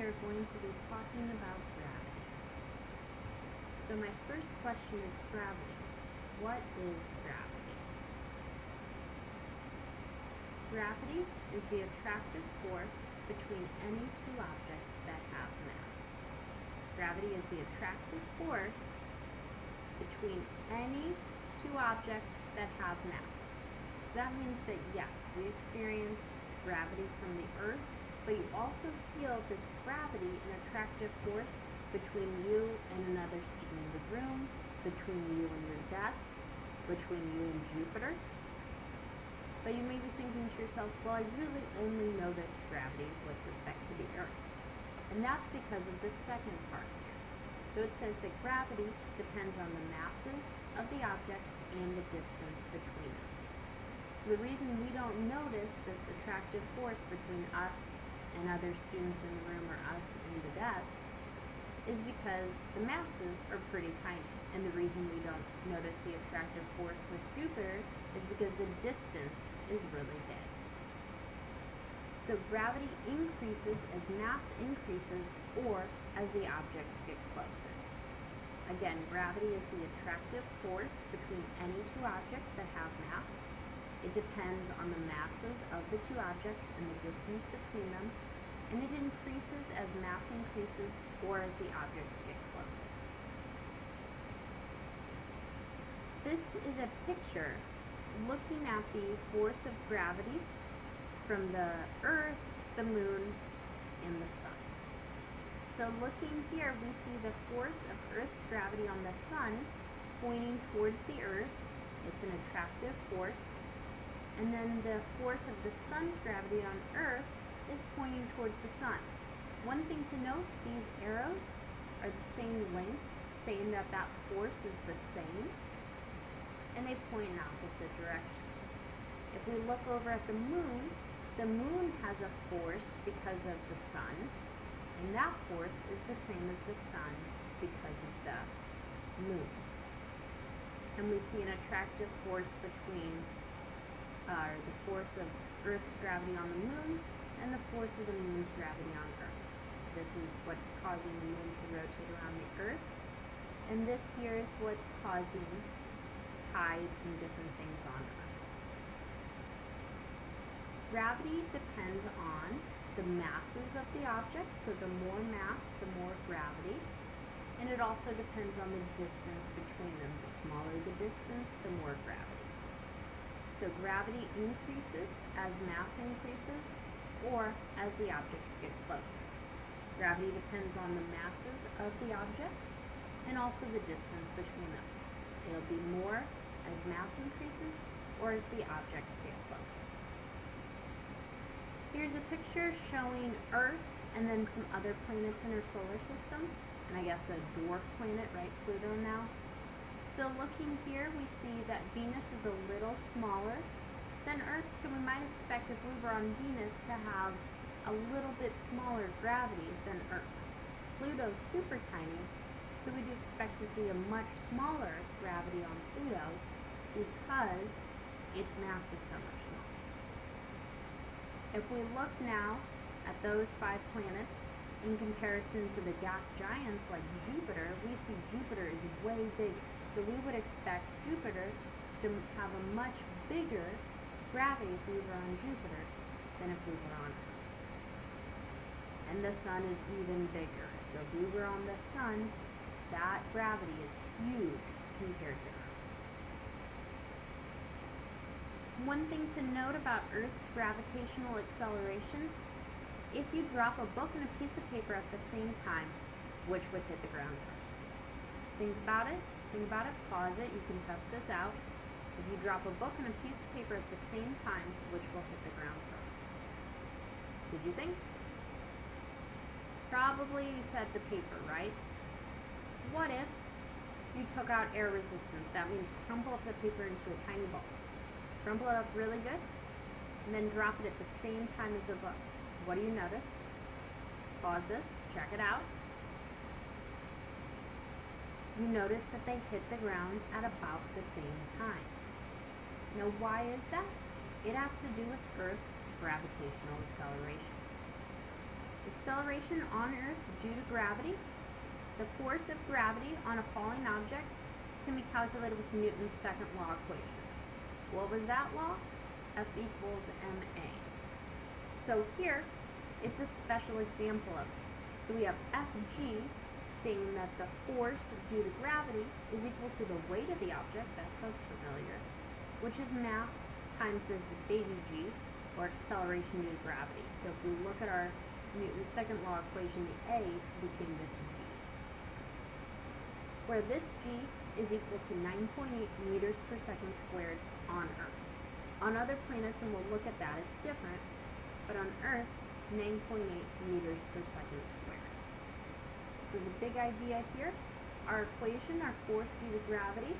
are going to be talking about gravity. So my first question is gravity. What is gravity? Gravity is the attractive force between any two objects that have mass. Gravity is the attractive force between any two objects that have mass. So that means that yes, we experience gravity from the Earth, but you also feel this gravity and attractive force between you and another student in the room, between you and your desk, between you and Jupiter. But you may be thinking to yourself, well, I really only notice gravity with respect to the Earth. And that's because of the second part here. So it says that gravity depends on the masses of the objects and the distance between them. So the reason we don't notice this attractive force between us and other students in the room or us and the desk is because the masses are pretty tiny. And the reason we don't notice the attractive force with Jupiter is because the distance is really big. So gravity increases as mass increases or as the objects get closer. Again, gravity is the attractive force between any two objects that have mass. It depends on the masses of the two objects and the distance between them, and it increases as mass increases or as the objects get closer. This is a picture looking at the force of gravity from the Earth, the Moon, and the Sun. So looking here, we see the force of Earth's gravity on the Sun pointing towards the Earth. It's an attractive force. And then the force of the Sun's gravity on Earth is pointing towards the Sun. One thing to note, these arrows are the same length, saying that that force is the same, and they point in opposite directions. If we look over at the Moon has a force because of the Sun, and that force is the same as the Sun because of the Moon. And we see an attractive force between the force of Earth's gravity on the Moon and the force of the Moon's gravity on Earth. This is what's causing the Moon to rotate around the Earth, and this here is what's causing tides and different things on Earth. Gravity depends on the masses of the objects, so the more mass, the more gravity, and it also depends on the distance between them. The smaller the distance, the more gravity. So gravity increases as mass increases or as the objects get closer. Gravity depends on the masses of the objects and also the distance between them. It'll be more as mass increases or as the objects get closer. Here's a picture showing Earth and then some other planets in our solar system, and I guess a dwarf planet, right, Pluto now. So looking here, we see that Venus is a little smaller than Earth, so we might expect if we were on Venus to have a little bit smaller gravity than Earth. Pluto's super tiny, so we'd expect to see a much smaller gravity on Pluto because its mass is so much smaller. If we look now at those 5 planets in comparison to the gas giants like Jupiter, we see Jupiter is way bigger. So we would expect Jupiter to have a much bigger gravity if we were on Jupiter than if we were on Earth. And the Sun is even bigger. So if we were on the Sun, that gravity is huge compared to Earth's. One thing to note about Earth's gravitational acceleration, if you drop a book and a piece of paper at the same time, which would hit the ground first? Think about it, pause it, you can test this out. If you drop a book and a piece of paper at the same time, which will hit the ground first? Did you think? Probably you said the paper, right? What if you took out air resistance? That means crumple up the paper into a tiny ball. Crumple it up really good, and then drop it at the same time as the book. What do you notice? Pause this, check it out. You notice that they hit the ground at about the same time. Now, why is that? It has to do with Earth's gravitational acceleration. acceleration on Earth due to gravity. The force of gravity on a falling object can be calculated with Newton's second law equation. What was that law? F equals ma. So here, it's a special example of it. So we have Fg saying that the force due to gravity is equal to the weight of the object, that sounds familiar, which is mass times this baby g, or acceleration due to gravity. So if we look at our Newton's second law equation, the A became this g, where this g is equal to 9.8 meters per second squared on Earth. On other planets, and we'll look at that, it's different, but on Earth, 9.8 meters per second squared. So the big idea here, our equation, our force due to gravity,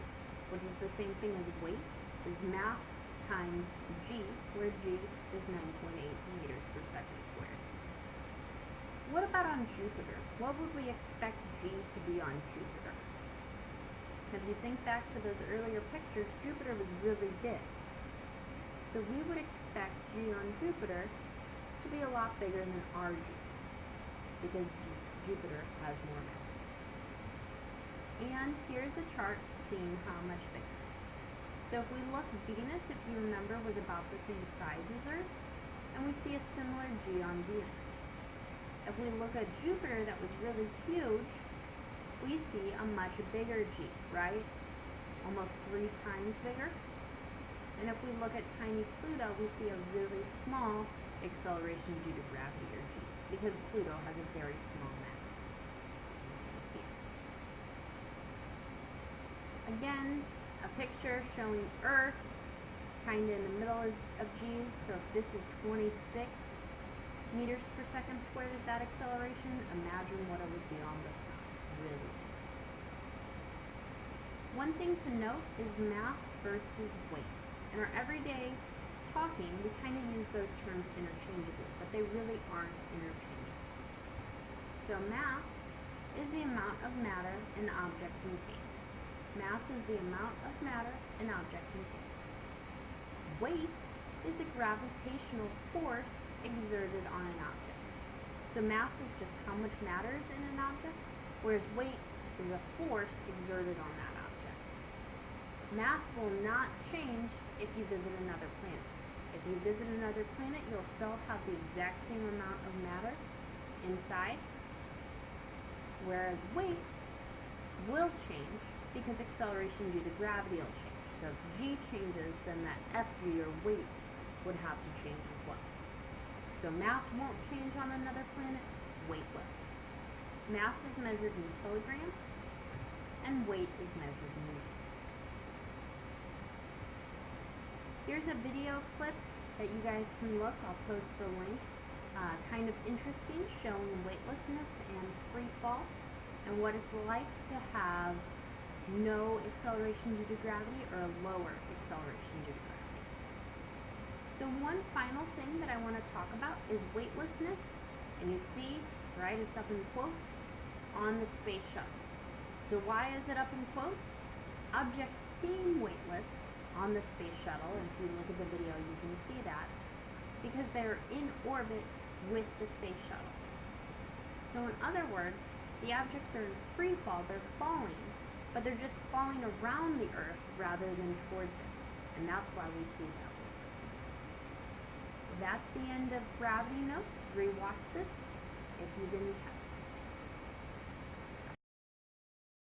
which is the same thing as weight, is mass times g, where g is 9.8 meters per second squared. What about on Jupiter? What would we expect g to be on Jupiter? If you think back to those earlier pictures, Jupiter was really big. So we would expect g on Jupiter to be a lot bigger than our g, because Jupiter has more mass. And here's a chart seeing how much bigger. So if we look, Venus, if you remember, was about the same size as Earth, and we see a similar g on Venus. If we look at Jupiter that was really huge, we see a much bigger g, right? Almost 3 times bigger. And if we look at tiny Pluto, we see a really small acceleration due to gravity, or g, because Pluto has a very small mass. Again, a picture showing Earth kind of in the middle of g's. So if this is 26 meters per second squared is that acceleration, imagine what it would be on the sun. Really. One thing to note is mass versus weight. In our everyday talking, we kind of use those terms interchangeably, but they really aren't interchangeable. So mass is the amount of matter an object contains. Mass is the amount of matter an object contains. Weight is the gravitational force exerted on an object. So mass is just how much matter is in an object, whereas weight is a force exerted on that object. Mass will not change if you visit another planet. If you visit another planet, you'll still have the exact same amount of matter inside, whereas weight will change because acceleration due to gravity will change. So if g changes, then that Fg, or weight, would have to change as well. So mass won't change on another planet, weight will. Mass is measured in kilograms, and weight is measured in meters. Here's a video clip that you guys can look. I'll post the link. Kind of interesting, showing weightlessness and free fall, and what it's like to have no acceleration due to gravity or a lower acceleration due to gravity. So one final thing that I want to talk about is weightlessness, and you see, right, it's up in quotes, on the space shuttle. So why is it up in quotes? Objects seem weightless on the space shuttle, and if you look at the video you can see that, because they're in orbit with the space shuttle. So in other words, the objects are in free fall, they're falling, but they're just falling around the Earth rather than towards it, and that's why we see that weightlessness. That's the end of gravity notes. Rewatch this if you didn't catch that.